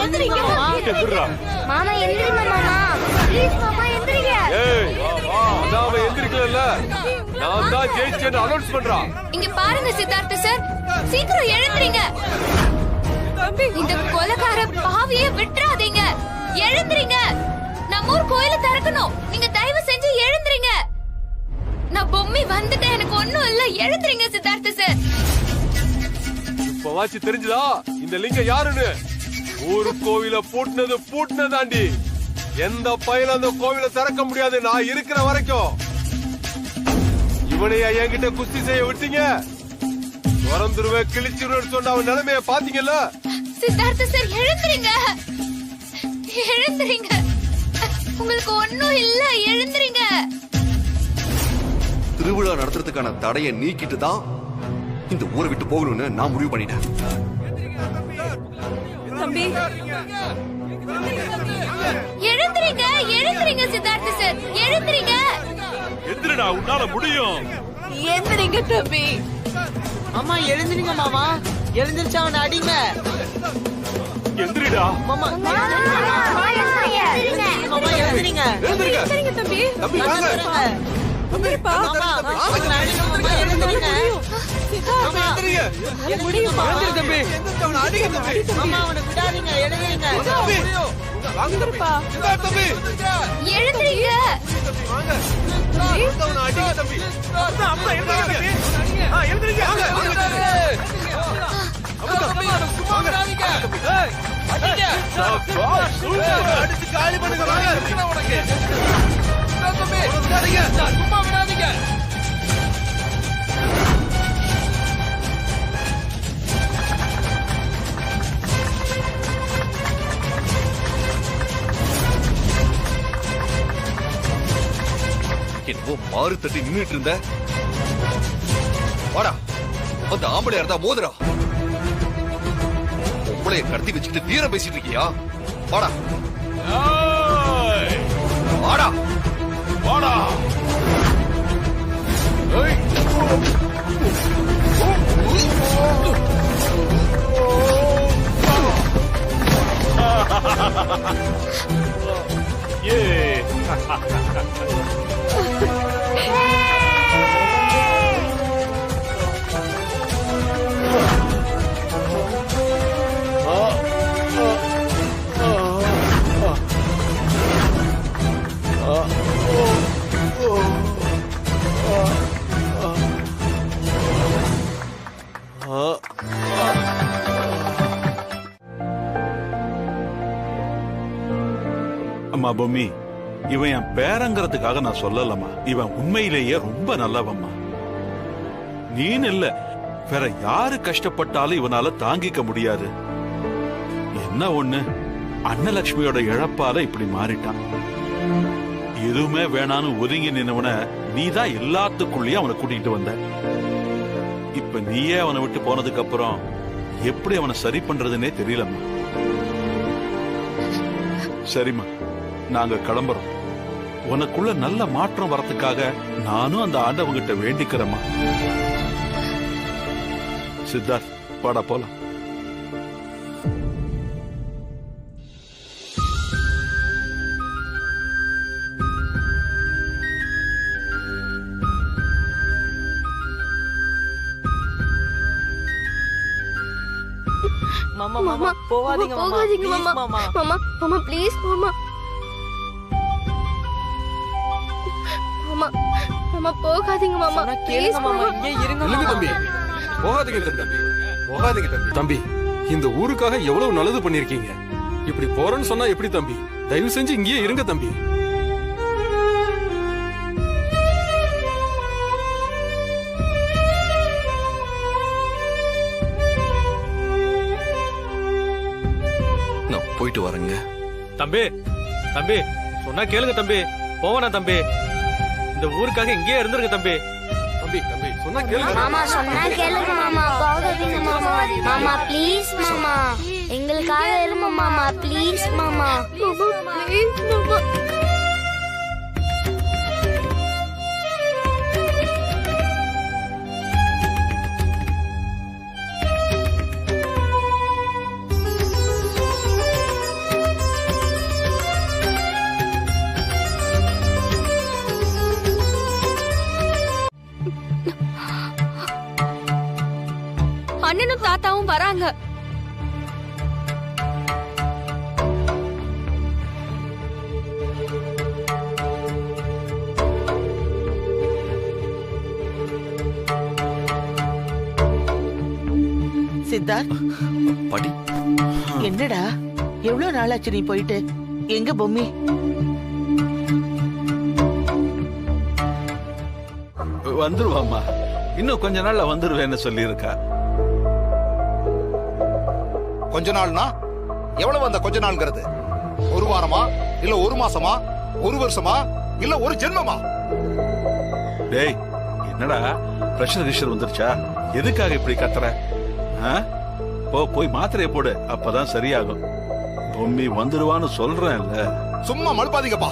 எந்திரிங்க மாமா எந்திரிங்க மாமா ப்ளீஸ் மாமா எந்திரிங்க. ஏய் அதாவ எந்திரிக்கல நான் தான் ஜெயிச்சேன்னு அனௌன்ஸ் பண்றா. இங்க பாருங்க சித்தார்த்த சார், சீக்கிரம் எழுந்திரீங்க. இந்த கொலைகார பாவிய விட்டுறாதீங்க, எழுந்திரீங்க. நம்ம ஊர் கோயில திறக்கணும், நீங்க தயவு செஞ்சு எழுந்திரீங்க. நான் பொம்மி வந்துட்டேன், எனக்கு ஒண்ணும் இல்ல, எழுந்திரீங்க சித்தார்த்த சார். இப்ப வாச்சு தெரிஞ்சுதா இந்த லிங்கம் யாருன்னு? ஊரு கோவில பூட்டினதாண்டி. எந்த பையில அந்த கோவில திறக்க முடியாது நான் இருக்கிற வரைக்கும். இவனையா என்கிட்ட குஸ்தி செய்ய விட்டீங்க? திறந்துருவே கிழிச்சிருவேன்னு சொன்ன அவன் நிலைமைய பாத்தீங்கல்ல? சித்தார்த்த சார் எழுந்திரீங்க, எழுந்திரீங்க. உங்களுக்கு ஒண்ணும் இல்ல, எழுந்திரீங்க. திருவிழா நடத்துறதுக்கான தடையை நீக்கிட்டு தான் இந்த ஊரை விட்டு போகணும்னு நான் முடிவு பண்ணிட்டேன். தம்பி எழுந்திரீங்க, எழுந்திரீங்க சித்தார்த்த சார், எழுந்திரீங்க. எந்திரடா, உன்னால முடியும். எந்திரிங்க தம்பி. அம்மா எழுந்திருங்க மாமா, எழுந்திருச்சா அவனை அடிங்க. எந்திரிடா மாமா எழுந்திரிங்க. எந்திரிங்க தம்பி. தம்பி வாங்க. எந்திரிப்பா. மாமா அவனை அடிங்க மாமா, எழுந்திருங்க. மாமா முடியுமா? தம்பி அவனை அடிங்க தம்பி. மாமா அவனை விடாதீங்க, எழுந்திருங்க. எந்திரிப்பா. தம்பி எழுந்திரீங்க. அவனை அடிங்க தம்பி. அம்மா எழுந்திருங்க. எழுந்திருங்க. சும்மா விடாதீங்க. அடிங்க. அடிச்சு காலி பண்ணுங்க. வாங்க உனக்கு. தம்பி விடாதீங்க. சும்மா விடாதீங்க. என்னவோ மாறு தட்டி நின்னுட்டு இருந்த. வாடா, அந்த ஆம்பளையா இருந்தா மோதுரா. பொம்பளைய கடத்தி வச்சுட்டு தீர பேசிட்டு இருக்கியா? வாடா வாடா வாடா. அம்மா பொம்மி, இவன் என் பேரங்கிறதுக்காக நான் சொல்லலம்மா. இவன் உண்மையிலேயே ரொம்ப நல்லவம்மா. நீன்னு இல்ல, வேற யாரு கஷ்டப்பட்டாலும் இவனால தாங்கிக்க முடியாது. என்ன ஒண்ணு, அன்னலட்சுமியோட இழப்பால இப்படி மாறிட்டான். எதுவுமே வேணான்னு ஒதுங்கி நின்னவன நீதான் எல்லாத்துக்குள்ளேயும் அவனை கூட்டிட்டு வந்த. இப்ப நீயே அவனை விட்டு போனதுக்கு அப்புறம் எப்படி அவனை சரி பண்றதுன்னே தெரியலம்மா. சரிம்மா, நாங்க கிளம்புறோம். உனக்குள்ள நல்ல மாற்றம் வரத்துக்காக நானும் அந்த ஆண்டவங்கிட்ட வேண்டிக்கிறேம்மா. சித்தார்த், வாடா போலாம். மாமா மாமா போவாதீங்க மாமா, ப்ளீஸ் மாமா. மாமா மாமா ப்ளீஸ் மாமா. மாமா மாமா போகாதீங்க மாமா, சொன்னா ப்ளீஸ் கேளுங்க மாமா, மாமா. இங்கே இருங்க இல்லங்க மாமா. தம்பி, போகாதீங்க தம்பி, போகாதீங்க தம்பி. தம்பி, இந்த ஊருக்காக எவ்வளவு நல்லது பண்ணிருக்கீங்க. இப்படி போறேன்னு சொன்னா எப்படி தம்பி? தயவு செஞ்சு இங்கேயே இருங்க தம்பி. நான் போயிட்டு வரேங்க. தம்பி தம்பி சொன்னா கேளுங்க தம்பி, போவனா தம்பி. இந்த ஊருக்காக இங்கேயே இருந்துருங்க தம்பி. தம்பி தம்பி சொன்னா கேளுங்க. மாமா சொன்னா கேளுங்க மாமா, போகாதீங்க மாமா. மாமா ப்ளீஸ் மாமா, எங்களுக்காக எழுமா மாமா, ப்ளீஸ் மாமா. மாமா ப்ளீஸ் மாமா. அண்ணனும் தாத்தாவும் வராங்க. சித்தார்த், பாட்டி என்னடா எவ்வளவு நாளாச்சு நீ போயிட்டு? எங்க பொம்மி? வந்துருவாம்மா, இன்னும் கொஞ்ச நாள்ல வந்துருவேன்னு சொல்லி இருக்கா. கொஞ்ச நாள்னா எவ்வளவு அந்த கொஞ்ச நாள்ங்கிறது? ஒரு வாரமா, இல்ல ஒரு மாசமா, ஒரு வருஷமா, இல்ல ஒரு ஜென்மமா? டேய், என்னடா பிரஷர் கிஷர் வந்துருச்சா? எதுக்காக இப்படி கத்துற? போய் மாத்திரையை போடு, அப்பதான் சரியாகும். பொம்மி வந்துருவான்னு சொல்றேன்ல. சும்மா மழுப்பாதீங்கப்பா.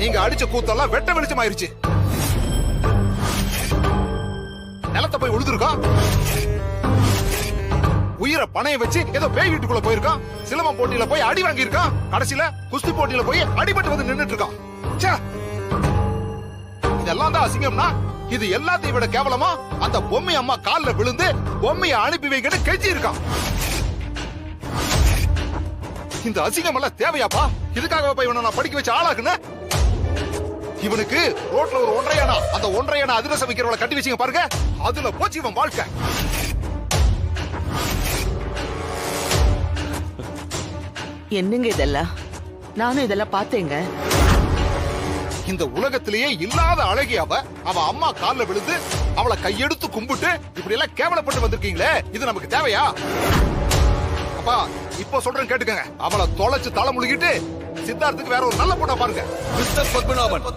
நீங்க அடிச்ச கூத்தெல்லாம் வெட்ட வெளிச்சமாயிருச்சு. நிலத்தை போய் உழுதுருக்கான், உயிரை பணைய வச்சு ஏதோ பேய் வீட்டுக்குள்ள போயிருக்கான், சிலம்பம் போட்டியில போய் அடி வாங்கி இருக்கான், கடைசியில குஸ்தி போட்டியில போய் அடிபட்டு வந்து நின்னுட்டு இருக்கான். இதெல்லாம் தான் அசிங்கம்னா, இது எல்லாத்தையும் விட கேவலமா அந்த பொம்மை அம்மா கால்ல விழுந்து பொம்மையை அனுப்பி வைக்கிட்டு கெஞ்சி இருக்கான். இந்த அசிங்கம் எல்லாம் தேவையாப்பா? இதுக்காக போய் இவனை நான் படிக்க வச்ச ஆளாக்குன்னு? இவனுக்கு ரோட்ல ஒரு ஒன்றையானா, அந்த ஒன்றையானா அதிரசம் வைக்கிறவளை கட்டி வச்சீங்க பாருங்க, அதுல போச்சு இவன் வாழ்க்கை. என்னங்க இதெல்லாம்? நானும் இதெல்லாம் பார்த்தேங்க. இந்த உலகத்திலேயே இல்லாத அழகி அவ அம்மா கால்ல விழுந்து அவளை கையெடுத்து கும்பிட்டு இப்படி எல்லாம் கேவலப்பட்டு வந்திருக்கீங்களே, இது நமக்கு தேவையா? அப்பா இப்ப சொல்றேன் கேட்டுக்கங்க. அவளை தொலைச்சு தலை முழுகிட்டு சித்தார்த்துக்கு வேற ஒரு நல்ல பொண்ணை பாருங்க. மிஸ்டர் பத்மநாபன்,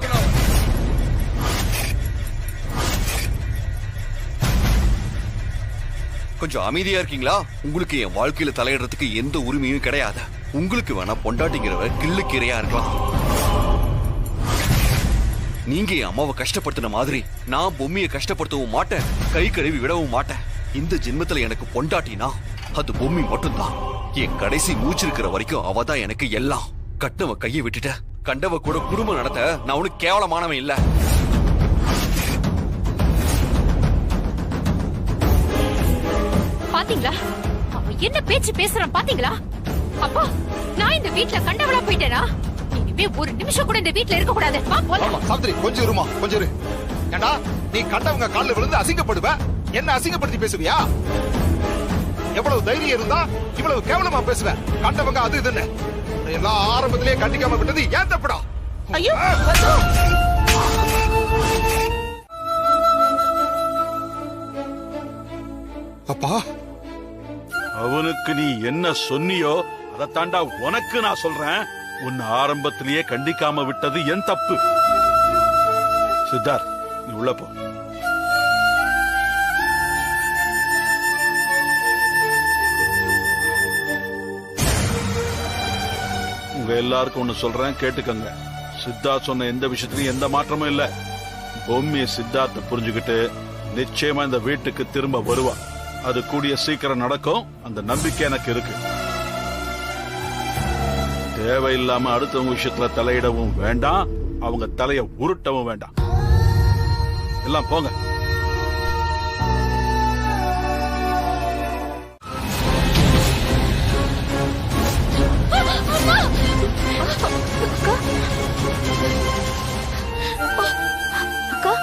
கொஞ்சம் அமைதியா இருக்கீங்களா? உங்களுக்கு என் வாழ்க்கையில தலையிடுறதுக்கு எந்த உரிமையும் கிடையாது. உங்களுக்கு வேணா பொண்டாட்டிங்கிறவ கிள்ளுக்கீரையா இருக்கலாம். நீங்க என் அம்மாவை கஷ்டப்படுத்தின மாதிரி நான் பொம்மியை கஷ்டப்படுத்தவும் மாட்டேன், கை கழுவி விடவும் மாட்டேன். இந்த ஜென்மத்துல எனக்கு பொண்டாட்டினா அது பொம்மி மட்டும்தான். என் கடைசி மூச்சு இருக்கிற வரைக்கும் அவதான் எனக்கு எல்லாம். கட்டவ கையை விட்டுட்ட, கண்டவ கூட குடும்பம் நடத்த நான் உனக்கு கேவலமானவன் இல்ல. பாத்தீங்களா அவன் என்ன பேச்சு பேசுறான்? பாத்தீங்களா? அப்பா, நான் இந்த வீட்ல கண்டவளா போயிட்டேனா? இனிமே ஒரு நிமிஷம் கூட இந்த வீட்ல இருக்க கூடாது. வா போலாம். சாவித்ரி கொஞ்சம் இருமா, கொஞ்சம் இரு. ஏண்டா நீ கண்டவங்க கால்ல விழுந்து அசிங்கப்படுவ, என்ன அசிங்கப்படுத்தி பேசுவியா? எவ்வளவு தைரியம் இருந்தா இவ்வளவு கேவலமா பேசுவ? கண்டவங்க அது இதுன்னு எல்லாம் ஆரம்பத்திலேயே கண்டிக்காம விட்டது ஏன் தப்புடா? ஐயோ அப்பா, அவனுக்கு நீ என்ன சொன்னியோ அதை தாண்டா உனக்கு நான் சொல்றேன். உன்னை ஆரம்பத்திலேயே கண்டிக்காம விட்டது என் தப்பு. சித்தார்த், நீ உள்ள போ. உங்க எல்லாருக்கும் ஒண்ணு சொல்றேன், கேட்டுக்கங்க. சித்தார்த் சொன்ன எந்த விஷயத்திலும் எந்த மாற்றமும் இல்ல. பொம்மிய சித்தார்த்த புரிஞ்சுக்கிட்டு நிச்சயமா இந்த வீட்டுக்கு திரும்ப வருவா. அது கூடிய சீக்கிரம் நடக்கும், அந்த நம்பிக்கை எனக்கு இருக்கு. தேவையில்லாம அடுத்தவங்க விஷயத்துல தலையிடவும் வேண்டாம், அவங்க தலைய உருட்டவும் வேண்டாம். எல்லாம் போங்க. அக்கா,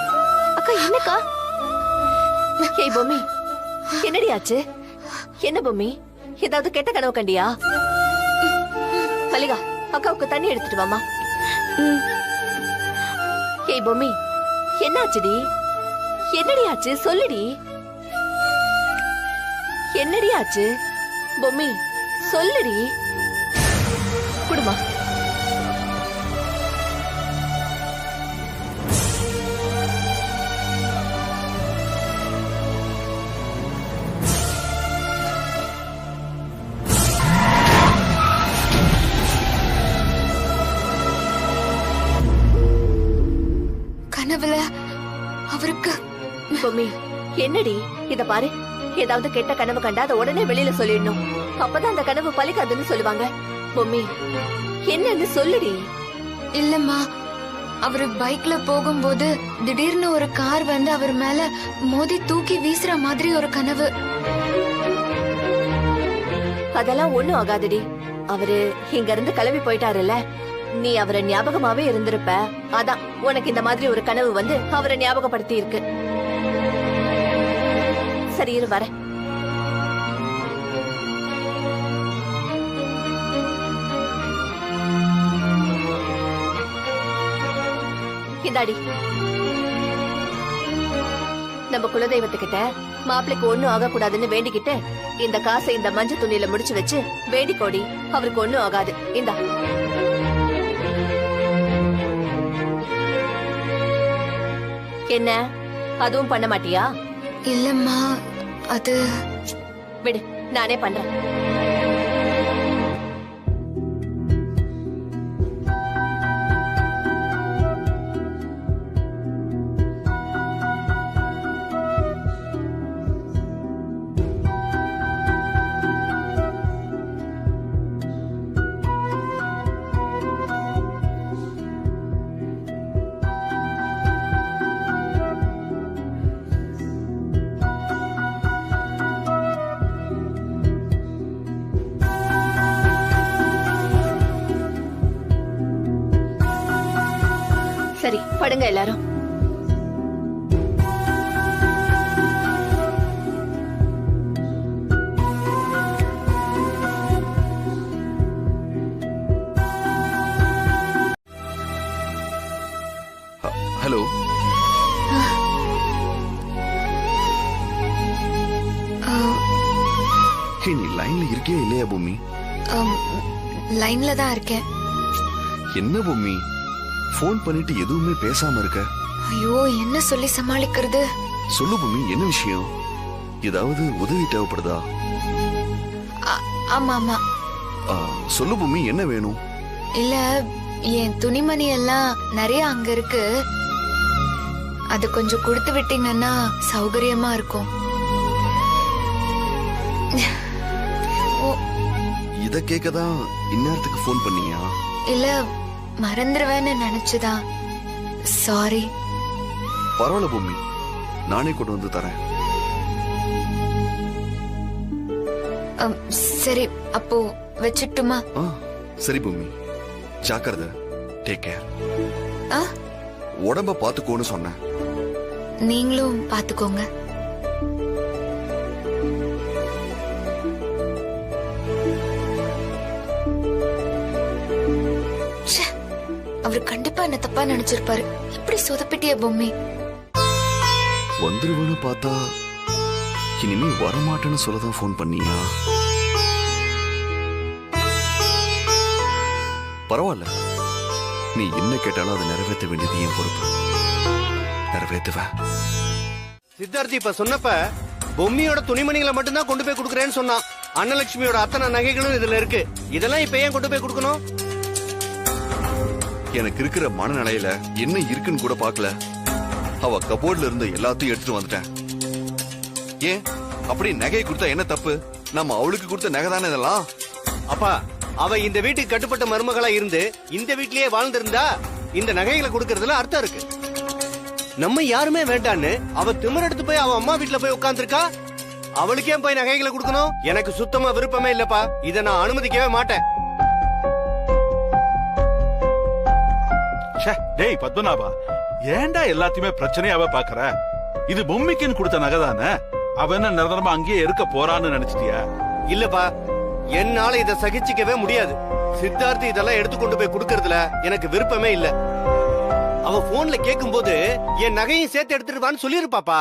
அக்கா என்னக்கா? ஏய் பொம்மி, என்னடி ஆச்சு? என்ன பொம்மி, ஏதாவது கெட்ட கனவு கண்டியா? மல்லிகா, அக்காவுக்கு தண்ணி எடுத்துட்டு வாமா. ஏய் பொம்மி, என்னாச்சுடி? என்னடி ஆச்சு சொல்லுடி. என்னடி ஆச்சு பொம்மி, சொல்லுடி. குடுமா. கனவுல அவருக்கு. பொம்மி என்னடி இத பாரு, ஏதாவது கெட்ட கனவு கண்டா அதை உடனே வெளியில சொல்லிடணும், அப்பதான் அந்த கனவு பலிக்காதுன்னு சொல்லுவாங்க. பொம்மி என்னன்னு சொல்லுடி. இல்லம்மா, அவரு பைக்ல போகும்போது திடீர்னு ஒரு கார் வந்து அவர் மேல மோதி தூக்கி வீசுற மாதிரி ஒரு கனவு. அதெல்லாம் ஒண்ணும் ஆகாதுடி. அவரு இங்க இருந்து கிளம்பி போயிட்டாருல்ல, நீ அவரை ஞாபகமாவே இருந்திருப்ப. அதான் உனக்கு இந்த மாதிரி ஒரு கனவு வந்து அவரை ஞாபகப்படுத்தி இருக்கு. சரி இரு வரேன். இந்தாடி, நம்ம குலதெய்வத்துக்கிட்ட மாப்பிளைக்கு ஒண்ணும் ஆகக்கூடாதுன்னு வேண்டிக்கிட்டு இந்த காசை இந்த மஞ்சள் துணியில முடிச்சு வச்சு வேண்டிக்கோடி, அவருக்கு ஒண்ணும் ஆகாது. இந்தா. என்ன அதுவும் பண்ண மாட்டியா? இல்லம்மா, அது விடு, நானே பண்றேன். சரி படுங்க எல்லாரும். ஹலோ. நீ லைன்ல இருக்கியா இல்லையா பூமி? லைன்ல தான் இருக்கேன். என்ன பூமி போன் பண்ணிட்டு எதுவுமே பேசாம இருக்க? ஐயோ, என்ன சொல்லி சமாளிக்கிறது? சொல்லு பூமி, என்ன விஷயம்? ஏதாவது உதவி தேவைப்படுதா? ஆமா ஆமா. சொல்லு பூமி, என்ன வேணும்? இல்ல, என் துணிமணி எல்லாம் நிறைய அங்க இருக்கு. அது கொஞ்சம் கொடுத்து விட்டீங்கன்னா சௌகரியமா இருக்கும். இத கேக்கதான் இந்நேரத்துக்கு போன் பண்ணியா? இல்ல, மறந்துருவேன்னு நினைச்சுதான். சாரி. பரவாயில்ல பூமி, நானே கொண்டு வந்து தரேன். சரி, அப்போ வச்சுட்டுமா? சரி பூமி, ஜாக்கிரதை. Take care. உடம்ப பாத்துக்கோன்னு சொன்னேன். நீங்களும் பாத்துக்கோங்க. அவர் கண்டிப்பா என்ன தப்பா நினைச்சிருப்பாரு. இப்படி சொதப்பிட்டிய பொம்மி. வந்துருவனு பார்த்தா இனிமே வரமாட்டேன்னு சொல்லதான் போன் பண்ணியா? பரவாயில்ல, நீ என்ன கேட்டாலும் அதை நிறைவேற்ற வேண்டியது என் பொறுப்பு. நிறைவேற்றுவேன். சித்தார்த்தி இப்ப சொன்னப்ப பொம்மியோட துணிமணிகளை மட்டும்தான் கொண்டு போய் கொடுக்கறேன்னு சொன்னான். அன்னலட்சுமியோட அத்தனை நகைகளும் இதுல இருக்கு. இதெல்லாம் இப்ப ஏன் கொண்டு போய் கொடுக்கணும்? எனக்கு இருக்கிற மனநிலையில என்ன இருக்குன்னு கூட பாக்கல. அவ கபோர்ட்ல இருந்து எல்லாத்தையும் எடுத்துட்டு வந்துட்டேன். ஏன் அப்படி நகையை கொடுத்தா என்ன தப்பு? நம்ம அவளுக்கு கொடுத்த நகை தானே இதெல்லாம். அப்பா, அவ இந்த வீட்டுக்கு கட்டுப்பட்ட மருமகளா இருந்து இந்த வீட்லயே வாழ்ந்திருந்தா இந்த நகைகளை கொடுக்கறதுல அர்த்தம் இருக்கு. நம்ம யாருமே வேண்டான்னு அவ திமிர் எடுத்து போய் அவ அம்மா வீட்டுல போய் உட்கார்ந்துருக்கா. அவளுக்கே போய் நகைகளை கொடுக்கணும்? எனக்கு சுத்தமா விருப்பமே இல்லப்பா. இத நான் அனுமதிக்கவே மாட்டேன். டேய் பத்மநாபா, ஏன்டா எல்லாத்தையுமே பிரச்சனையாவே பாக்குற? இது பொம்மிக்குன்னு கொடுத்த நகை தானே. அவ என்ன நிரந்தரமா அங்கேயே இருக்க போறான்னு நினைச்சிட்டியா? இல்லப்பா, என்னால இத சகிச்சுக்கவே முடியாது. சித்தார்த்தி இதெல்லாம் எடுத்து கொண்டு போய் கொடுக்கறதுல எனக்கு விருப்பமே இல்ல. அவ போன்ல கேட்கும் போது என் நகையும் சேர்த்து எடுத்துருவான்னு சொல்லிருப்பாப்பா.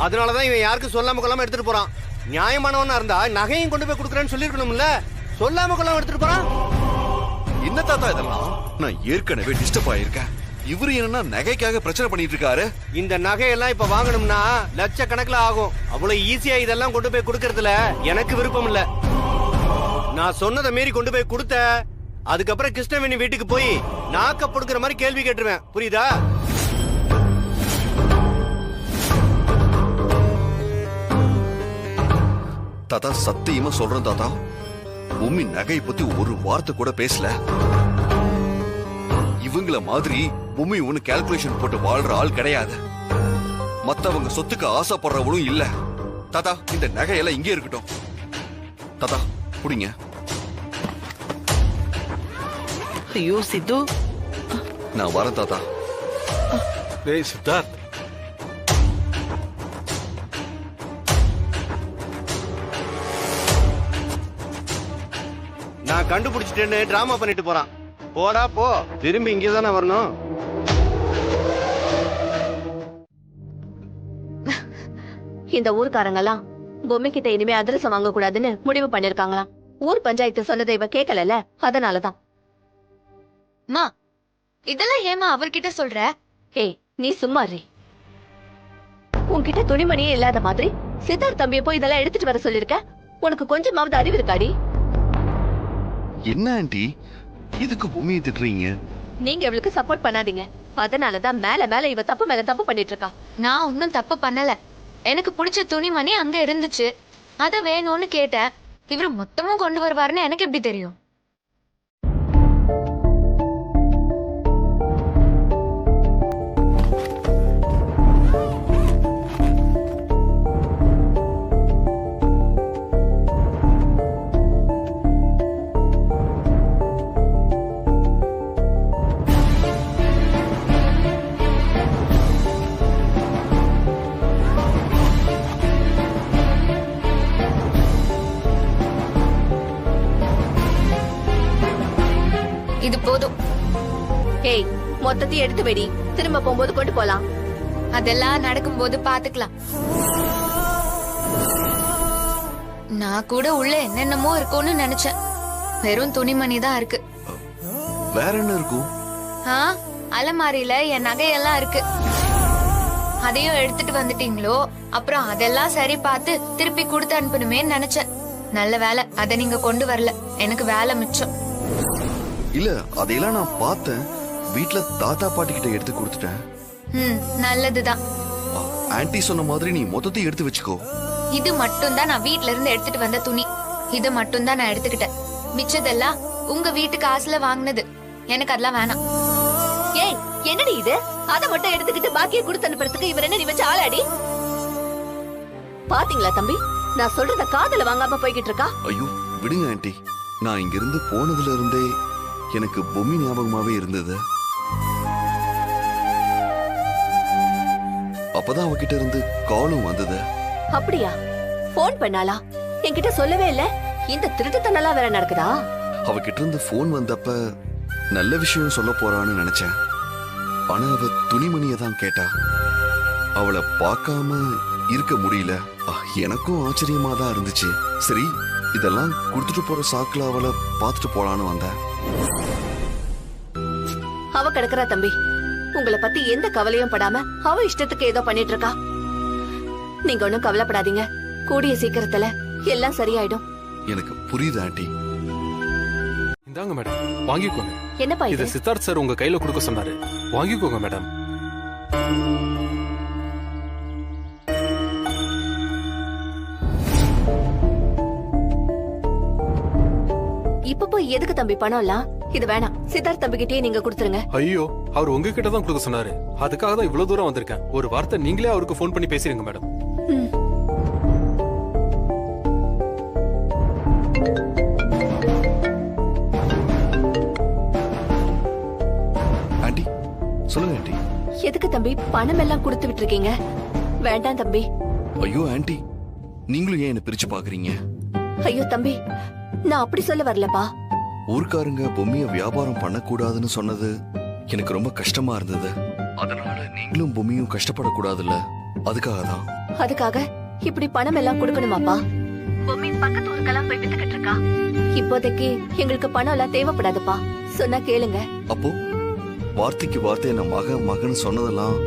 அதனாலதான் இவன் யாருக்கும் சொல்லாம கொள்ளாம எடுத்துட்டு போறான். நியாயமானவனா இருந்தா நகையும் கொண்டு போய் கொடுக்கறேன்னு சொல்லிருக்கணும்ல. சொல்லாம கொள்ளாம எடுத்துட்டு போறான். என்ன தாத்தா இதெல்லாம்? நான் ஏற்கனவே டிஸ்டர்ப் ஆயிருக்கேன். இவரு என்னன்னா நகைக்காக பிரச்சனை பண்ணிட்டு இருக்காரு. இந்த நகையெல்லாம் இப்ப வாங்கணும்னா லட்சக்கணக்கில் ஆகும். அவ்வளவு ஈஸியா இதெல்லாம் கொண்டு போய் கொடுக்கறதுல எனக்கு விருப்பம் இல்ல. நான் சொன்னதை மீறி கொண்டு போய் கொடுத்த அதுக்கப்புறம் கிருஷ்ணவேணி வீட்டுக்கு போய் நாக்க பொடுக்கிற மாதிரி கேள்வி கேட்டுருவேன். புரியுதா? தாத்தா சத்தியமா சொல்றேன் தாத்தா, பொம்மி நகையை பத்தி ஒரு வார்த்தை கூட பேசல. இவங்கள மாதிரி பொம்மி ஒண்ணு கால்குலேஷன் போட்டு வாழ்ற ஆள் கிடையாது. மத்தவங்க சொத்துக்கு ஆசைப்படுறவளும் இல்ல. தாத்தா, இந்த நகையெல்லாம் இங்கே இருக்கட்டும். தாத்தா குடிங்க. ஐயோ சித்து, நான் வரேன் தாத்தா. டேய் சித்தார்த், நான் கண்டுபிடிச்சிட்டேன்னு டிராமா பண்ணிட்டு போறான். போடா போ, திரும்பி இங்கே தானே வரணும். இந்த ஊர்க்காரங்கெல்லாம் பொம்மை கிட்ட இனிமே அதிரசம் வாங்க கூடாதுன்னு முடிவு பண்ணிருக்காங்களாம். ஊர் பஞ்சாயத்து சொன்னதை இவ கேட்கல, அதனாலதான். மா, இதெல்லாம் ஏமா அவர்கிட்ட சொல்ற? ஏய், நீ சும்மா இரு. உன்கிட்ட துணிமணியே இல்லாத மாதிரி சித்தார்த் தம்பியை போய் இதெல்லாம் எடுத்துட்டு வர சொல்லிருக்க. உனக்கு கொஞ்சமாவது அறிவு இருக்காடி? என்ன ஆண்டி, இதுக்கு பொம்மியை திட்டுறீங்க? நீங்க இவளுக்கு சப்போர்ட் பண்ணாதீங்க. அதனாலதான் மேல மேல இவ தப்பு மேல தப்பு பண்ணிட்டு இருக்கா. நான் ஒன்னும் தப்பு பண்ணல. எனக்கு பிடிச்ச துணிமணி அங்க இருந்துச்சு, அத வேணும்னு கேட்டேன். இவரு மொத்தமும் கொண்டு வருவாருன்னு எனக்கு எப்படி தெரியும்? இது போதும். ஏய், மொத்தத்தையும் எடுத்து வெடி. திரும்ப போகும்போது கொண்டு போலாம். அதெல்லாம் நடக்கும்போது பாத்துக்கலாம். நான் கூட உள்ள என்னென்னமோ இருக்கும்னு நினைச்சேன். வெறும் துணிமணி தான் இருக்கு. வேற என்ன இருக்கும்? அலமாரியில என் நகையெல்லாம் இருக்கு. அதையும் எடுத்துட்டு வந்துட்டீங்களோ? அப்புறம் அதெல்லாம் சரி பார்த்து திருப்பி கொடுத்து அனுப்பணுமே நினைச்சேன். நல்ல வேலை அதை நீங்க கொண்டு வரல. எனக்கு வேலை மிச்சம். இல்ல, அதையெல்லாம் நான் பார்த்தேன். வீட்ல தாத்தா பாட்டி கிட்ட எடுத்து கொடுத்துட்டேன். நல்லதுதான். ஆன்ட்டி சொன்ன மாதிரி நீ மொத்தத்தையும் எடுத்து வச்சுக்கோ. இது மட்டும் தான் நான் வீட்ல இருந்து எடுத்துட்டு வந்த துணி. இது மட்டும் தான் நான் எடுத்துக்கிட்டேன். மிச்சதெல்லாம் உங்க வீட்டு காசுல வாங்கினது. எனக்கு அதெல்லாம் வேணாம். ஏய், என்னடி இது? அத மட்டும் எடுத்துக்கிட்டு பாக்கியை கொடுத்து அனுப்புறதுக்கு இவர் என்ன நீ வச்சு ஆளாடி? பாத்தீங்களா தம்பி, நான் சொல்றத காதுல வாங்காம போய்கிட்டு இருக்கா. ஐயோ விடுங்க ஆன்ட்டி. நான் இங்க இருந்து போனதுல இருந்தே எனக்கு பொம்மி ஞாபகமாவே இருந்தது. அப்பதான் அவகிட்ட இருந்து காலும் வந்தது. அப்படியா? போன் பண்ணாளா? என்கிட்ட சொல்லவே இல்ல. இந்த திருட்டுத்தனெல்லாம் வேற நடக்குதா? அவகிட்ட இருந்து போன் வந்தப்ப நல்ல விஷயம் சொல்ல போறான்னு நினைச்சேன். ஆனா அவ துணிமணியை தான் கேட்டா. அவளை பார்க்காம இருக்க முடியல. எனக்கும் ஆச்சரியமா தான் இருந்துச்சு. சரி, இதெல்லாம் கொடுத்துட்டு போற சாக்குல அவளை பார்த்துட்டு போலான்னு வந்தேன். அவ கிடக்குறா தம்பி. உங்களை பத்தி எந்த கவலையும் படாம அவ இஷ்டத்துக்கு ஏதோ பண்ணிட்டு இருக்கா. நீங்க ஒண்ணும் கவலைப்படாதீங்க. கூடிய சீக்கிரத்துல எல்லாம் சரியாயிடும். எனக்கு புரியுது ஆண்டி. இந்தாங்க மேடம், வாங்கிக்கோங்க. என்னப்பா இத இது? சித்தார்த் சார் உங்க கையில கொடுக்க சொன்னாரு. வாங்கிக்கோங்க மேடம். இப்ப போய் எதுக்கு தம்பி பணம் எல்லாம்? இது வேணாம். சித்தார்த் தம்பி கிட்டே நீங்க கொடுத்துருங்க. ஐயோ, அவர் உங்ககிட்ட தான் கொடுக்க சொன்னாரு. அதுக்காக தான் இவ்வளவு தூரம் வந்திருக்கேன். ஒரு வார்த்தை நீங்களே அவருக்கு போன் பண்ணி பேசிருங்க மேடம். ஆண்டி சொல்லுங்க ஆண்டி. எதுக்கு தம்பி பணம் எல்லாம் கொடுத்து விட்டு இருக்கீங்க? வேண்டாம் தம்பி. ஐயோ ஆண்டி, நீங்களும் ஏன் என்ன பிரிச்சு பாக்குறீங்க? ஐயோ தம்பி, நான் அப்படி சொல்ல வரலப்பா. ஊர்க்காரங்க பொம்மைய வியாபாரம் பண்ணக்கூடாதுன்னு சொன்னது எனக்கு ரொம்ப கஷ்டமா இருந்தது. அதனால நீங்களும் பொம்மையும் கஷ்டப்படக்கூடாதுல்ல, அதுக்காக தான். அதுக்காக இப்படி பணம் எல்லாம் கொடுக்கணுமாப்பா? பொம்மி பக்கத்து ஊருக்கெல்லாம் போய் வித்துக்கிட்டு இருக்கா. இப்போதைக்கு எங்களுக்கு பணம் எல்லாம் தேவைப்படாதுப்பா. சொன்னா கேளுங்க. அப்போ வார்த்தைக்கு வார்த்தை என்ன மகன் சொன்னதெல்லாம்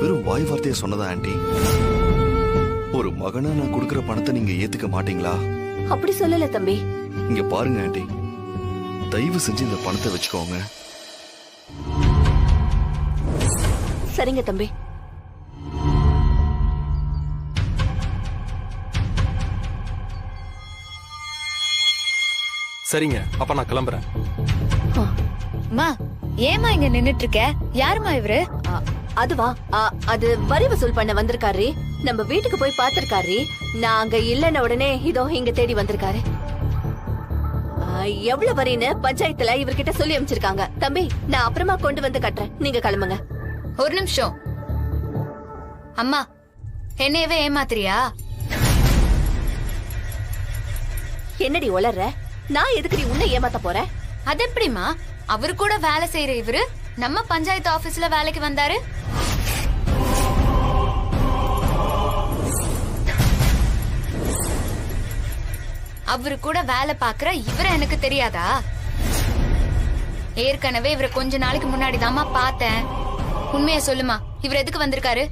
வெறும் வாய் வார்த்தையை சொன்னதா ஆண்டி? ஒரு மகனா நான் கொடுக்கற பணத்தை நீங்க ஏத்துக்க மாட்டீங்களா? அப்படி சொல்லல தம்பி. இங்க பாருங்க ஆண்டி, தயவு செஞ்சு இந்த பணத்தை வச்சுக்கோங்க. சரிங்க தம்பி. சரிங்க, அப்ப நான் கிளம்புறேன். அம்மா, ஏமா இங்க நின்னுட்டு இருக்க? யாருமா இவரு? அதுவா, அது வரி வசூல் பண்ண வந்திருக்காரு. நம்ம வீட்டுக்கு போய் பாத்திருக்காரு. நான் அங்க இல்லைன்ன உடனே இதோ இங்க தேடி வந்திருக்காரு. எவ்வளவு வரின்னு பஞ்சாயத்துல இவர்கிட்ட சொல்லி அமைச்சிருக்காங்க. தம்பி, நான் அப்புறமா கொண்டு வந்து கட்டுறேன், நீங்க கிளம்புங்க. ஒரு நிமிஷம். அம்மா, என்னையவே ஏமாத்துறியா? என்னடி உளர்ற? நான் எதுக்கு உன்னை ஏமாத்த போறேன்? அது எப்படிமா? அவரு கூட வேலை செய்யற இவரு நம்ம பஞ்சாயத்து ஆபீஸ்ல வேலைக்கு வந்தாரு. அவரு கூட வேலை பாக்குற இவர எனக்கு தெரியாதா? ஏற்கனவே இவரை கொஞ்ச நாளைக்கு முன்னாடி தாமா பார்த்தேன். உண்மைய சொல்லுமா, இவர் எதுக்கு வந்திருக்காரு?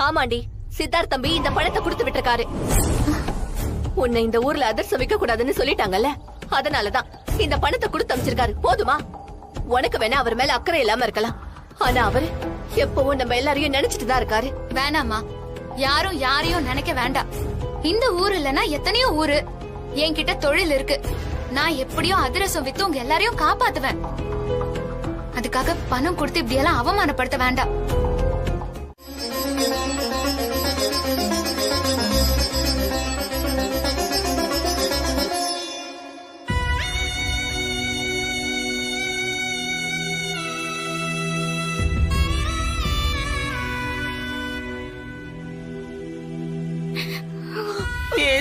ஆமாண்டி, சித்தார்த் தம்பி இந்த பணத்தை கொடுத்து விட்டுருக்காரு. உன்னை இந்த ஊர்ல அதிர்ஷ்டம் வைக்க கூடாதுன்னு சொல்லிட்டாங்கல்ல, அதனாலதான் இந்த பணத்தை கொடுத்து அமைச்சிருக்காரு. போதுமா? உனக்கு வேணா அவர் மேல அக்கறை இல்லாம இருக்கலாம், ஆனா அவரு எப்பவும் நம்ம எல்லாரையும் நினைச்சிட்டு தான் இருக்காரு. வேணாமா, யாரும் யாரையும் நினைக்க வேண்டாம். இந்த ஊர் இல்லனா எத்தனையோ ஊரு. என்கிட்ட தொழில் இருக்கு. நான் எப்படியும் அதிரசம் வித்து உங்க எல்லாரையும் காப்பாத்துவேன். அதுக்காக பணம் கொடுத்து இப்படி எல்லாம் அவமானப்படுத்த வேண்டாம்.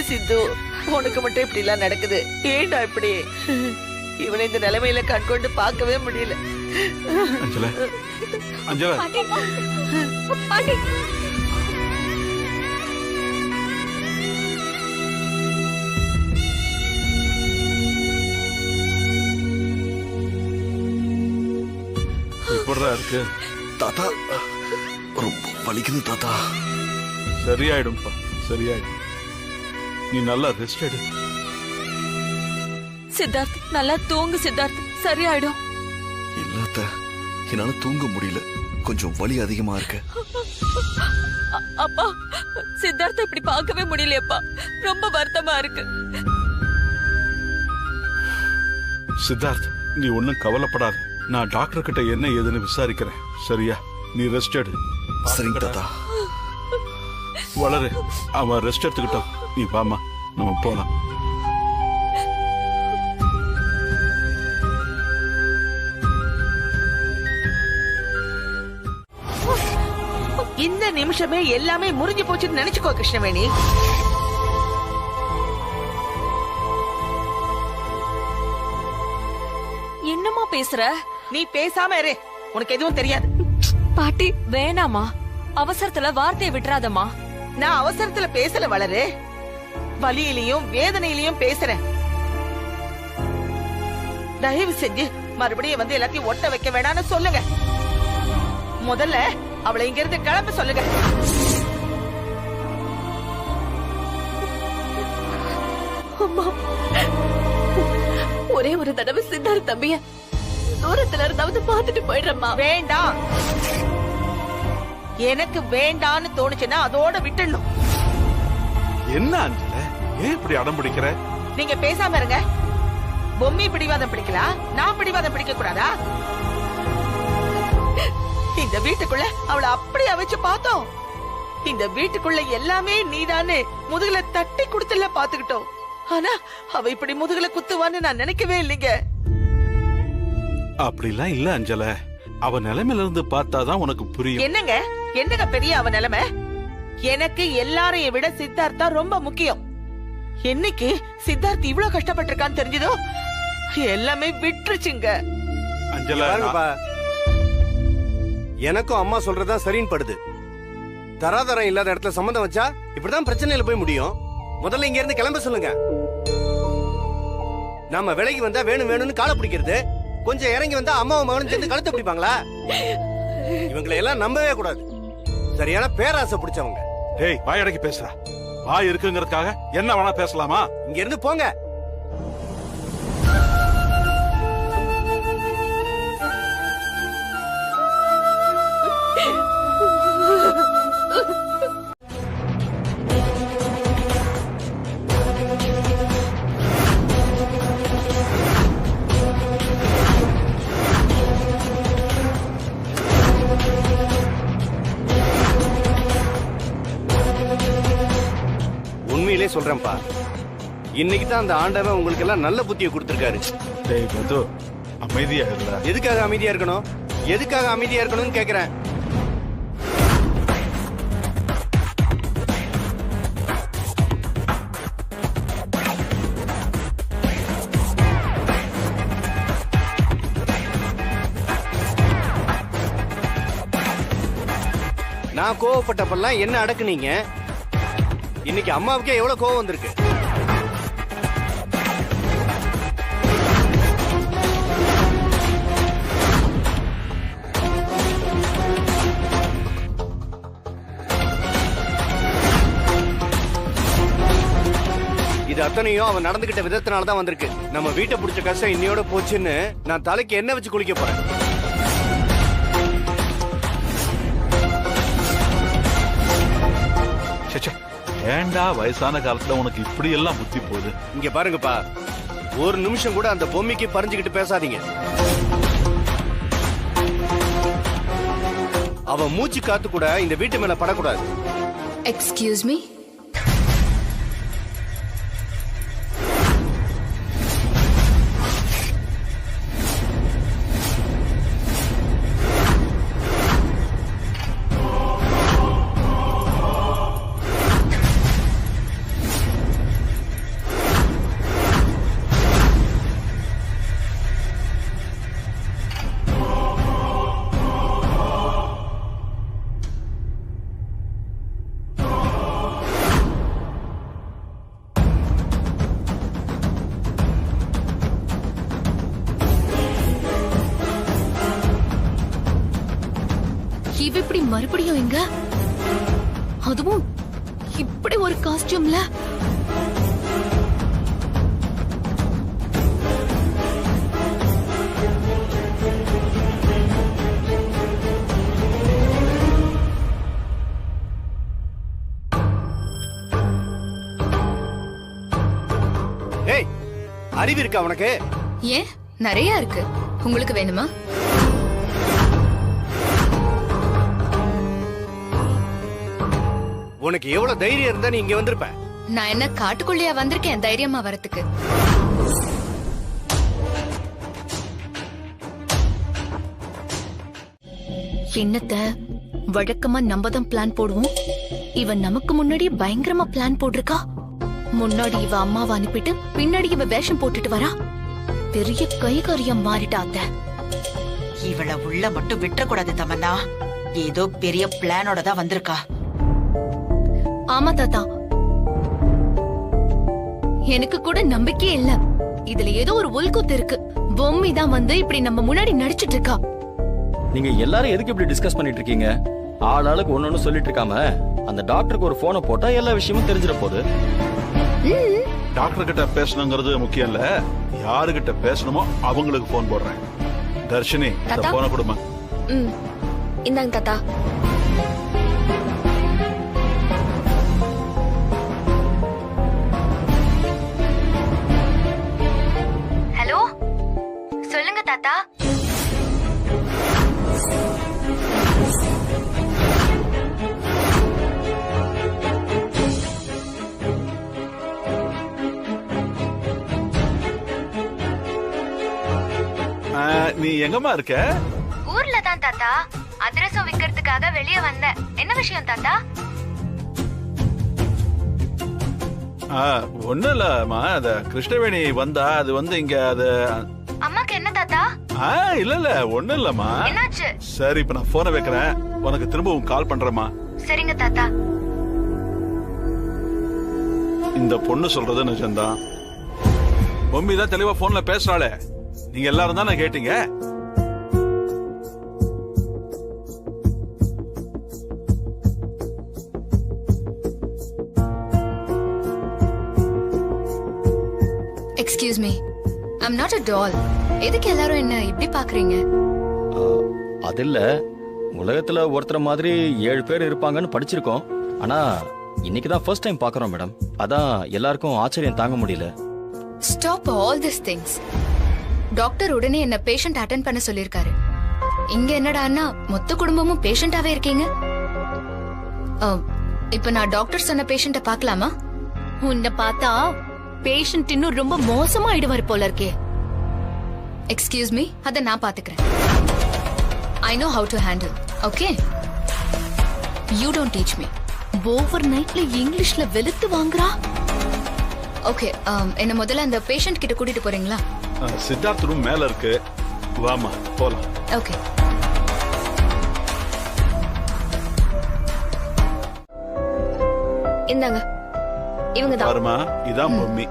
சித்து, உனக்கு மட்டும் இப்படி எல்லாம் நடக்குது. ஏண்டா இப்படி? இவனை இந்த நிலைமையில கண்கொண்டு பார்க்கவே முடியல. அஞ்சல, அஞ்சல, எப்படிடா இருக்கு? தாத்தா, ரொம்ப வலிக்குது தாத்தா. சரியாயிடும்பா, சரியாயிடும். நீ நல்லா ரெஸ்ட் எடு. சித்தார்த், நல்லா தூங்கு சித்தார்த், சரியாயிடும். இல்லாத, என்னால தூங்க முடியல. கொஞ்சம் வலி அதிகமா இருக்கு. அப்பா, சித்தார்த்த இப்படி பார்க்கவே முடியலையப்பா. ரொம்ப வருத்தமா இருக்கு. சித்தார்த், நீ ஒன்னும் கவலைப்படாத. நான் டாக்டர் கிட்ட என்ன ஏதுன்னு விசாரிக்கிறேன். சரியா? நீ ரெஸ்ட் எடு. சரிங்க தாத்தா. வளரு, அவன் ரெஸ்ட் எடுத்துக்கிட்டோம். நீ வாமா, நம்ம போலாம். இந்த நிமிஷமே எல்லாமே முறிஞ்சு போச்சுன்னு நினைச்சுக்கோ கிருஷ்ணவேணி. என்னமா பேசுற? நீ பேசாம இரு, உனக்கு எதுவும் தெரியாது. பாட்டி, வேணாமா, அவசரத்துல வார்த்தையை விட்டுறாதம்மா. நான் அவசரத்துல பேசல வளரு, வலியிலையும் வேதனையிலையும் பேசுறேன். தயவு செஞ்சு மறுபடியும் வந்து எல்லாத்தையும் ஒட்ட வைக்க வேணாம்னு சொல்லுங்க. முதல்ல அவளை இங்க இருந்து கிளம்ப சொல்லுங்க. அம்மா, ஒரே ஒரு தடவை சித்தார்த் தம்பிய தூரத்துல இருந்தாவது பாத்துட்டு போயிடுறம்மா. வேண்டாம், எனக்கு வேண்டான்னு தோணுச்சுன்னா அதோட விட்டுடணும். என்ன அஞ்சல, ஏன் இப்படி அடம் பிடிக்கிற? நீங்க பேசாம இருங்க. பொம்மி பிடிவாதம் பிடிக்கலாம், நான் பிடிவாதம் பிடிக்க கூடாதா? இந்த வீட்டுக்குள்ள அவளை அப்படி வச்சு பார்த்தோம். இந்த வீட்டுக்குள்ள எல்லாமே நீதானே முதுகுல தட்டி கொடுத்துல பாத்துக்கிட்டோம். ஆனா அவ இப்படி முதுகுல குத்துவான்னு நான் நினைக்கவே இல்லைங்க. அப்படிலாம் இல்ல அஞ்சல, அவ நிலைமையில இருந்து பார்த்தாதான் உனக்கு புரியும். என்னங்க என்னங்க பெரிய அவ நிலைமை? எனக்கு எல்லாரையும் விட சித்தார்த்தா ரொம்ப முக்கியம். என்னைக்கு சித்தார்த் இவ்வளவு கஷ்டப்பட்டிருக்கான்னு தெரிஞ்சதோ எல்லாமே விட்டுருச்சுங்க. அஞ்சல, எனக்கும் அம்மா சொல்றதா சரின்னு படுது. தராதரம் இல்லாத இடத்துல சம்மந்தம் வச்சா இப்படிதான் பிரச்சனையில போய் முடியும். முதல்ல இங்க இருந்து கிளம்ப சொல்லுங்க. நாம விலைக்கு வந்தா வேணும் வேணும்னு காலை பிடிக்கிறது, கொஞ்சம் இறங்கி வந்தா அம்மாவும் மகனும் சேர்ந்து கழுத்தை பிடிப்பாங்களா? இவங்களை எல்லாம் நம்பவே கூடாது. சரியான பேராசை பிடிச்சவங்க. டேய், வாயடக்கி பேசுறா. வாய் இருக்குங்கிறதுக்காக என்ன வேணா பேசலாமா? இங்க இருந்து போங்க. உண்மையிலே சொல்றேன்ப்பா, இன்னைக்கு தான் அந்த ஆண்டவன் உங்களுக்கு எல்லாம் நல்ல புத்தியை கொடுத்திருக்காரு. டேய் மது, அமைதியா இல்ல. எதுக்காக அமைதியா இருக்கணும்? எதுக்காக அமைதியா இருக்கணும்னு கேக்குறேன். நான் கோவப்பட்டப்பெல்லாம் என்ன அடக்குனீங்க? இன்னைக்கு அம்மாவுக்கே எவ்வளவு கோவம் வந்திருக்கு. இது அத்தனையும் அவன் நடந்துகிட்ட விதத்தினால தான் வந்திருக்கு. நம்ம வீட்டை பிடிச்ச கஷ்டம் இன்னையோட போச்சுன்னு நான் தலைக்கு என்ன வச்சு குளிக்க போறேன். ஏண்டா வயசான காலத்துல உனக்கு இப்படி எல்லாம் புத்தி போகுது? இங்க பாருங்கப்பா, ஒரு நிமிஷம் கூட அந்த பொம்மைக்கு பறிஞ்சுக்கிட்டு பேசாதீங்க. அவ மூச்சு காத்து கூட இந்த வீட்டு மேல படக்கூடாது. Excuse me. இவ இப்படி மறுபடியும் எங்க? அதுவும் இப்படி ஒரு காஸ்டியூம்ல? ஏய், அறிவு இருக்கா உனக்கு? ஏன், நிறைய இருக்கு. உங்களுக்கு வேணுமா? உனக்கு எவ்வளவு தைரியம் இருந்தா நீ இங்க வந்திருப்ப? நான் என்ன காட்டுக்குள்ளையா வந்திருக்கேன் தைரியமா வரத்துக்கு? என்னத்த வழக்கமா நம்ம தான் பிளான் போடுவோம். இவன் நமக்கு முன்னாடி பயங்கரமா பிளான் போட்டிருக்கா. முன்னாடி இவ அம்மாவை அனுப்பிட்டு பின்னாடி இவ வேஷம் போட்டுட்டு வரா. பெரிய கைகாரியம் மாறிட்டாத்த. இவள உள்ள மட்டும் விட்டுறக்கூடாது தமன்னா. ஏதோ பெரிய பிளானோட தான் வந்திருக்கா. ஆமா தாத்தா, எனக்கு கூட நம்பிக்கையே இல்ல. இதுல ஏதோ ஒரு உள்குத்து இருக்கு. பொம்மி தான் வந்து இப்படி நம்ம முன்னாடி நடிச்சிட்டு இருக்கா. நீங்க எல்லாரும் எதுக்கு இப்படி டிஸ்கஸ் பண்ணிட்டு இருக்கீங்க? ஆளாளுக்கு ஒன்னொன்னு சொல்லிட்டு இருக்காம அந்த டாக்டருக்கு ஒரு போனை போட்டா எல்லா விஷயமும் தெரிஞ்சிட போகுது. டாக்டர் கிட்ட பேசணுங்கிறது முக்கியம் இல்ல, யாருகிட்ட பேசணுமோ அவங்களுக்கு போன் போடுறேன். தர்ஷினி, இந்த போனை கொடுமா. இந்தாங்க தாத்தா. ஹலோ, சொல்லுங்க தாத்தா. நீ எங்கம்மா இருக்க? ஊர்ல தான் தாத்தா. அதிரசம் விக்கிறதுக்காக வெளியே வந்தேன். என்ன விஷயம் தாத்தா? ஒண்ணும் இல்லம்மா, அத கிருஷ்ணவேணி வந்தா, அது வந்து இங்க அது அம்மாக்கு என்ன தாத்தா? இல்ல இல்ல ஒண்ணும் இல்லம்மா. என்னாச்சு? சரி, இப்ப நான் போனை வைக்கிறேன், உனக்கு திரும்பவும் கால் பண்றேம்மா. சரிங்க தாத்தா. இந்த பொண்ணு சொல்றது நிஜம்தான். பொம்மி தான் தெளிவா போன்ல பேசுறாளே. நீங்க எல்லாரும் தானே கேட்டீங்க? Excuse me, I'm not a doll. எதுக்கு எல்லாரும் என்ன இப்படி பாக்குறீங்க? அது இல்ல, உலகத்துல ஒருத்தர் மாதிரி 7 பேர் இருப்பாங்கன்னு படிச்சிருக்கோம். ஆனா இன்னைக்கு தான் ஃபர்ஸ்ட் டைம் பாக்குறோம் மேடம். அதான் எல்லாருக்கும் ஆச்சரியம் தாங்க முடியல. Stop all this things. Doctor உடனே என்ன பேஷண்ட் அட்டெண்ட் பண்ண சொல்லிருக்காரு. இங்க என்னடான்னா மொத்த குடும்பமும் பேஷண்டாவே இருக்கீங்க. இப்ப நான் டாக்டர் சொன்ன பேஷண்ட பார்க்கலாமா? உன்னை பார்த்தா பேஷண்ட் இன்னும் ரொம்ப மோசமாயிடுவார் போல இருக்கே. எக்ஸ்கியூஸ் மீ, அத நான் பாத்துக்கிறேன். I know how to handle. Okay, you don't teach me. Over நைட்ல இங்கிலீஷ்ல வெளுத்து வாங்குறா. ஓகே, என்ன முதல்ல அந்த பேஷண்ட் கிட்ட கூட்டிட்டு போறீங்களா? சித்தார்த் ரூம் மேல இருக்கு, வாமா போலாம். ஓகே. இந்தாங்க, இவங்க தான். பாருமா, இதான் Bommi.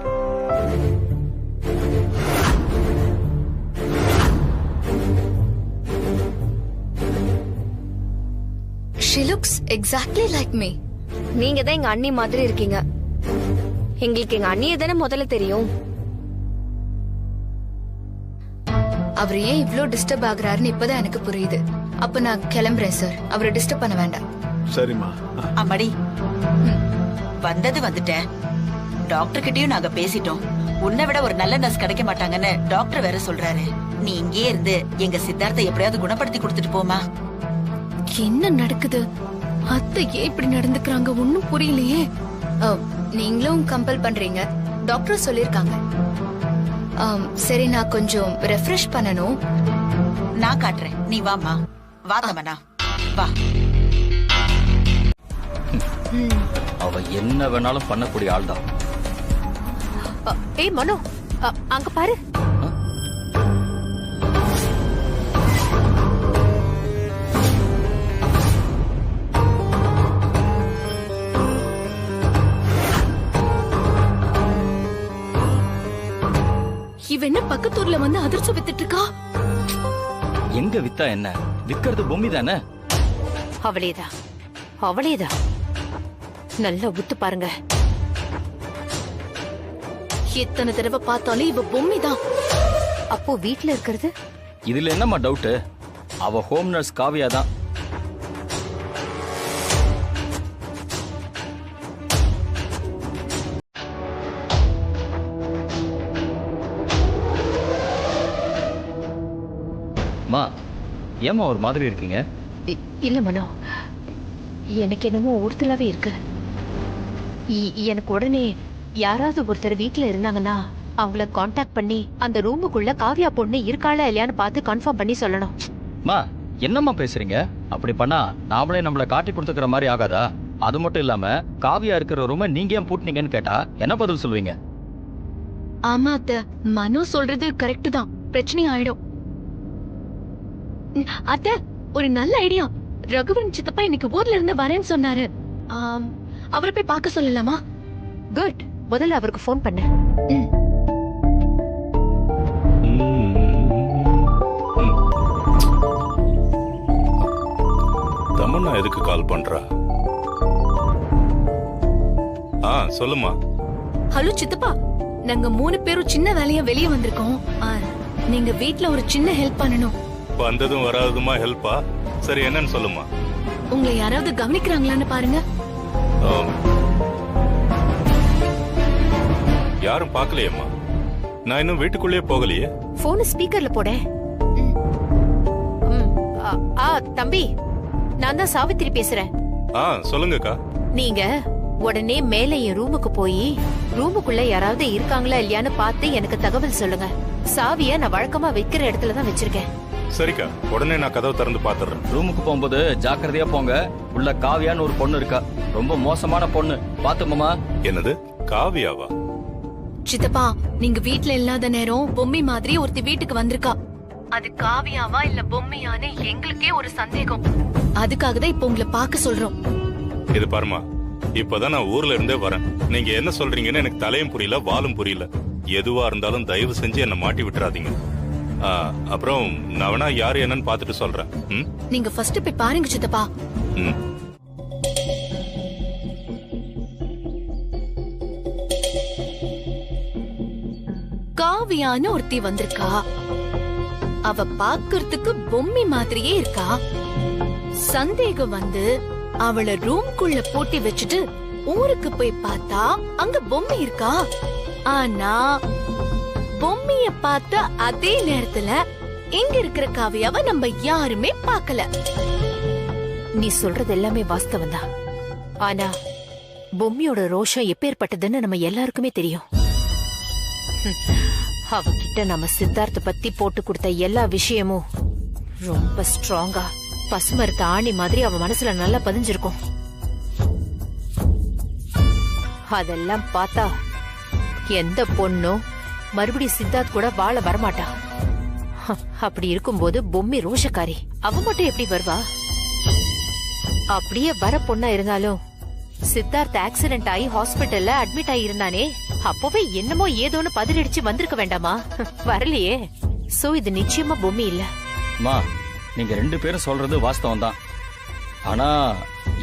She looks exactly like me. நீங்க தான் எங்க அண்ணி மாதிரி இருக்கீங்க. எங்களுக்கு எங்க அண்ணியை தானே முதல்ல தெரியும். அவர் ஏன் இவ்ளோ டிஸ்டர்ப் ஆகுறாருன்னு இப்பதான் எனக்கு புரியுது. அப்ப நான் கிளம்புறேன் சார். அவரை டிஸ்டர்ப் பண்ண வேண்டாம். சரிம்மா. அம்மாடி, வந்தது வந்துட்டேன். டாக்டர் கிட்டயும் நாங்க பேசிட்டோம். உன்னை விட ஒரு நல்ல நர்ஸ் கிடைக்க மாட்டாங்கன்னு டாக்டர் வேற சொல்றாரு. நீ இங்கே இருந்து எங்க சித்தார்த்தை எப்படியாவது குணப்படுத்தி கொடுத்துட்டு போமா. என்ன நடக்குது? அத்தை ஏன் இப்படி நடந்துக்கிறாங்க ஒன்னும் புரியலையே. நீங்களும் கம்பல் பண்றீங்க, டாக்டர் சொல்லிருக்காங்க. சரி, நான் கொஞ்சம் ரெஃப்ரெஷ் பண்ணணும். நான் காட்டுறேன், நீ வாமா. வா தமனா, வா. அவ என்ன வேணாலும் பண்ணக்கூடிய ஆள் தான். ஏய் மனோ, அங்க பாரு. இவ என்ன பக்கத்தூர்ல வந்து அதிர்ச்சி வித்துட்டு இருக்கா? எங்க வித்தா என்ன, விக்கிறது பொம்மி தானே. அவளேதான், அவளேதான். நல்லா உத்து பாருங்க. எத்தனை தடவை பார்த்தாலும் இவ பொம்மி தான். அப்போ வீட்ல இருக்கிறது? இதுல என்னம்மா டவுட்? அவ ஹோம் நர்ஸ் காவியா தான். மா, ஏமா ஒரு மாதிரி இருக்கீங்க? இல்ல மனோ, எனக்கு என்னமோ ஒருத்தலாவே இருக்கு. எனக்கு உடனே யாராவது ஒருத்தர் வீட்டுல இருந்தாங்கன்னா அவங்கள காண்டாக்ட் பண்ணி அந்த ரூமுக்குள்ள காவியா பொண்ணு இருக்காளா இல்லையான்னு பார்த்து கன்ஃபார்ம் பண்ணி சொல்லணும். மா, என்னம்மா பேசுறீங்க? அப்படி பண்ணா நாமளே நம்மள காட்டி கொடுத்துக்கிற மாதிரி ஆகாதா? அது மட்டும் இல்லாம காவியா இருக்கிற ரூமை நீங்க ஏன் பூட்டினீங்கன்னு கேட்டா என்ன பதில் சொல்லுவீங்க? ஆமா அத்தை, மனோ சொல்றது கரெக்ட் தான். பிரச்சனை ஆயிடும். அத்தை, ஒரு நல்ல ஐடியா. ரகுவன் சித்தப்பா இன்னைக்கு ஊர்ல இருந்து வரேன்னு சொன்னாரு. அவரை போய் பார்க்க சொல்லலாமா? குட், முதல்ல அவருக்கு ஃபோன் பண்ணு. தமன்னா எதுக்கு கால் பண்றா? சொல்லுமா. ஹலோ சித்தப்பா, நாங்க 3 பேரும் சின்ன வேலையா வெளியே வந்திருக்கோம். நீங்க வீட்ல ஒரு சின்ன ஹெல்ப் பண்ணணும். வந்ததும் வராததுமா ஹெல்ப்பா? சரி, என்னன்னு சொல்லுமா. உங்களை யாராவது கவனிக்கிறாங்களான்னு பாருங்க. யாரும் பாக்கலையேம்மா. நான் இன்னும் வீட்டுக்குள்ளேயே போகலையே. போன் ஸ்பீக்கர்ல போட. தம்பி, நான் தான் சாவித்திரி பேசுறேன். சொல்லுங்கக்கா. நீங்க உடனே மேல என் ரூமுக்கு போய் ரூமுக்குள்ள யாராவது இருக்காங்களா இல்லையான்னு பார்த்து எனக்கு தகவல் சொல்லுங்க. சாவிய நான் வழக்கமா வைக்கிற இடத்துல தான் வச்சிருக்கேன். சரிக்கா, உடனே நான் கதவை திறந்து பாத்துறேன். ரூமுக்கு போகும்போது ஜாக்கிரதையா போங்க. உள்ள காவியான்னு ஒரு பொண்ணு இருக்கா, ரொம்ப மோசமான பொண்ணு. பாத்துமாமா. என்னது, காவியாவா? சித்தப்பா, நீங்க வீட்ல இல்லாத நேரம் பொம்மி மாதிரி ஒருத்தி வீட்டுக்கு வந்திருக்கா. அது காவியாவா இல்ல பொம்மையான்னு எங்களுக்கே ஒரு சந்தேகம். அதுக்காக தான் இப்ப உங்களை பார்க்க சொல்றோம். இது பாருமா, இப்பதான் நான் ஊர்ல இருந்தே வரேன். நீங்க என்ன சொல்றீங்கன்னு எனக்கு தலையும் புரியல, வாலும் புரியல. எதுவா இருந்தாலும் தயவு செஞ்சு என்ன மாட்டி விட்டுறாதீங்க. அப்புறம் நான் வேணா யாரு என்னன்னு பாத்துட்டு சொல்றேன். நீங்க ஃபர்ஸ்ட் போய் பாருங்க சித்தப்பா. காவியான்னு ஒருத்தி வந்திருக்கா. அவ பாக்குறதுக்கு பொம்மி மாதிரியே இருக்கா. சந்தேகம் வந்து அவளை ரூம்குள்ள பூட்டி வச்சுட்டு ஊருக்கு போய் பார்த்தா அங்க பொம்மி இருக்கா. ஆனா பொம்மிய பார்த்த அதே நேரத்துல இங்க இருக்கிற காவியாவை நம்ம யாருமே பார்க்கல. நீ சொல்றது எல்லாமே வாஸ்தவம் தான். ஆனா பொம்மியோட ரோஷம் எப்பேற்பட்டதுன்னு நம்ம எல்லாருக்குமே தெரியும். அவகிட்ட நம்ம சித்தார்த்த பத்தி போட்டு கொடுத்த எல்லா விஷயமும் ரொம்ப ஸ்ட்ராங்கா பசுமரத்த ஆணி மாதிரி அவ மனசுல நல்லா பதிஞ்சிருக்கும். அதெல்லாம் பார்த்தா எந்த பொண்ணும் மறுபடியும் சித்தார்த் கூட வாழ வரமாட்டா. அப்படி இருக்கும்போது பொம்மி ரோஷக்காரி, அவ மட்டும் எப்படி வருவா? அப்படியே வர பொண்ணா இருந்தாலும் சித்தார்த் ஆக்சிடென்ட் ஆகி ஹாஸ்பிட்டல்ல அட்மிட் ஆகி இருந்தானே, அப்பவே என்னமோ ஏதோன்னு பதிலடிச்சு வந்திருக்க வேண்டாமா? வரலையே. சோ இது நிச்சயமா பொம்மி இல்ல. மா, நீங்க 2 பேரும் சொல்றது வாஸ்தவம் தான். ஆனா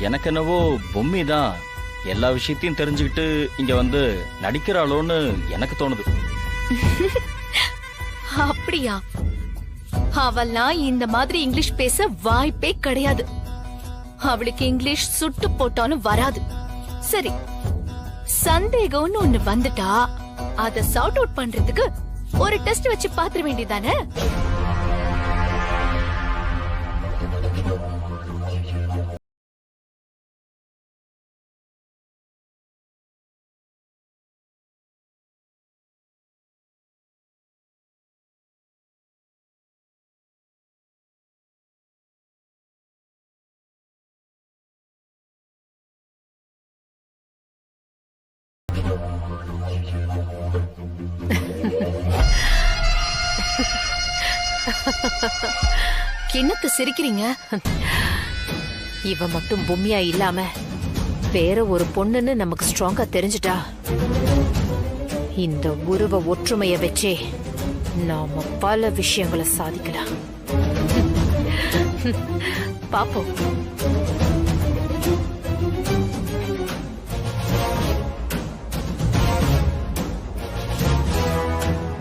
எனக்கு என்னவோ பொம்மி தான் எல்லா விஷயத்தையும் தெரிஞ்சுக்கிட்டு இங்க வந்து நடிக்கிறாளோன்னு எனக்கு தோணுது. அப்படியா? அவெல்லாம் இந்த மாதிரி இங்கிலீஷ் பேச வாய்ப்பே கிடையாது. அவளுக்கு இங்கிலீஷ் சுட்டு போட்டாலும் வராது. சரி, சந்தேகம்னு ஒண்ணு வந்துட்டா அத சார்ட் அவுட் பண்றதுக்கு ஒரு டெஸ்ட் வச்சு பாத்துற வேண்டியதானே? என்னத்து சிரிக்கிறீங்க? இவ மட்டும் பொம்மியா இல்லாம வேற ஒரு பொண்ணுன்னு நமக்கு ஸ்ட்ராங்கா தெரிஞ்சுட்டா, இந்த உருவ ஒற்றுமைய வச்சே நாம பல விஷயங்களை சாதிக்கலாம். பாப்போம்.